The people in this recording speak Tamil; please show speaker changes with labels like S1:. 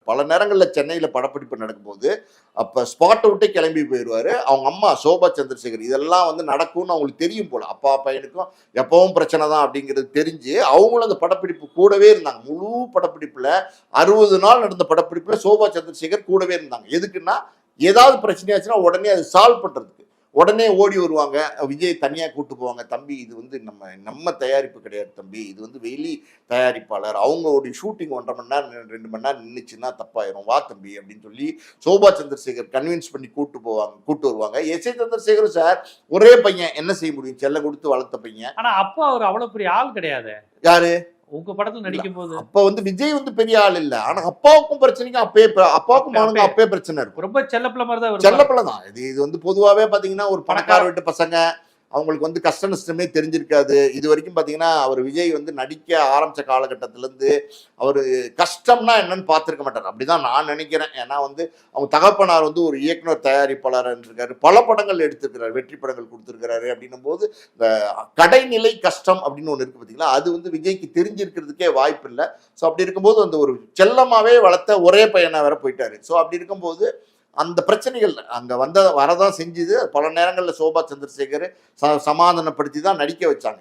S1: பல நேரங்களில் சென்னையில் படப்பிடிப்பு நடக்கும்போது அப்போ ஸ்பாட்டை விட்டு கிளம்பி போயிடுவார். அவங்க அம்மா சோபா சந்திரசேகர் இதெல்லாம் வந்து நடக்கும்னு அவங்களுக்கு தெரியும் போல். அப்பா பையனுக்கும் எப்பவும் பிரச்சனை தான் அப்படிங்கிறது தெரிஞ்சு அவங்களும் அந்த படப்பிடிப்பு கூடவே இருந்தாங்க. முழு படப்பிடிப்பில் 60 நாள் நடந்த படப்பிடிப்பில் சோபா சந்திரசேகர் கூடவே இருந்தாங்க. எதுக்குன்னா ஏதாவது பிரச்சனையாச்சுன்னா உடனே அது சால்வ் பண்ணுறதுக்கு உடனே ஓடி வருவாங்க. விஜய் தனியாக கூட்டு போவாங்க. தம்பி இது வந்து நம்ம தயாரிப்பு கிடையாது தம்பி, இது வந்து வெளி தயாரிப்பாளர், அவங்களுடைய ஷூட்டிங் 1.5 மணி நேரம் 2 மணி நேரம் நின்றுச்சுன்னா தப்பாயிரும், வா தம்பி அப்படின்னு சொல்லி சோபா சந்திரசேகர் கன்வின்ஸ் பண்ணி கூட்டு வருவாங்க. எஸ் ஏ சந்திரசேகர் சார் ஒரே பையன், என்ன செய்ய முடியும், செல்ல கொடுத்து வளர்த்த பையன்.
S2: ஆனா அப்பா அவர் அவ்வளவு பெரிய ஆள் கிடையாது.
S1: யாரு
S2: உங்க படத்துல நடிக்கும் போது
S1: அப்ப வந்து விஜய் வந்து பெரிய ஆள் இல்ல. ஆனா அப்பாவுக்கும் பிரச்சனைக்கும் அப்பாவுக்கும் மகனுக்கும் அப்பே பிரச்சனை இருக்கும்.
S2: ரொம்ப செல்லப்பிள்ளை மாதிரி தான்,
S1: செல்லப்பிள்ளை தான். இது வந்து பொதுவாவே பாத்தீங்கன்னா ஒரு பணக்கார வீட்டு பசங்க, அவங்களுக்கு வந்து கஷ்ட நஷ்டமே தெரிஞ்சிருக்காது. இது வரைக்கும் பார்த்தீங்கன்னா அவர் விஜய் வந்து நடிக்க ஆரம்பித்த காலகட்டத்திலேருந்து அவர் கஷ்டம்னா என்னன்னு பார்த்துருக்க மாட்டார். அப்படிதான் நான் நினைக்கிறேன். ஏன்னா வந்து அவங்க தகப்பனார் வந்து ஒரு இயக்குனர் தயாரிப்பாளராக இருந்திருக்காரு, பல படங்கள் எடுத்திருக்கிறார், வெற்றி படங்கள் கொடுத்துருக்கிறாரு. அப்படின்னும் போது இந்த கடைநிலை கஷ்டம் அப்படின்னு ஒன்று இருக்குது பார்த்தீங்களா, அது வந்து விஜய்க்கு தெரிஞ்சிருக்கிறதுக்கே வாய்ப்பு இல்லை. ஸோ அப்படி இருக்கும்போது அந்த ஒரு செல்லமாகவே வளர்த்த ஒரே பையனை வேற போயிட்டாரு. ஸோ அப்படி இருக்கும்போது அந்த பிரச்சனைகள் அங்கே வரதான் செஞ்சுது. பல நேரங்களில் சோபா சந்திரசேகர் சமாதானப்படுத்தி தான் நடிக்க வச்சாங்க.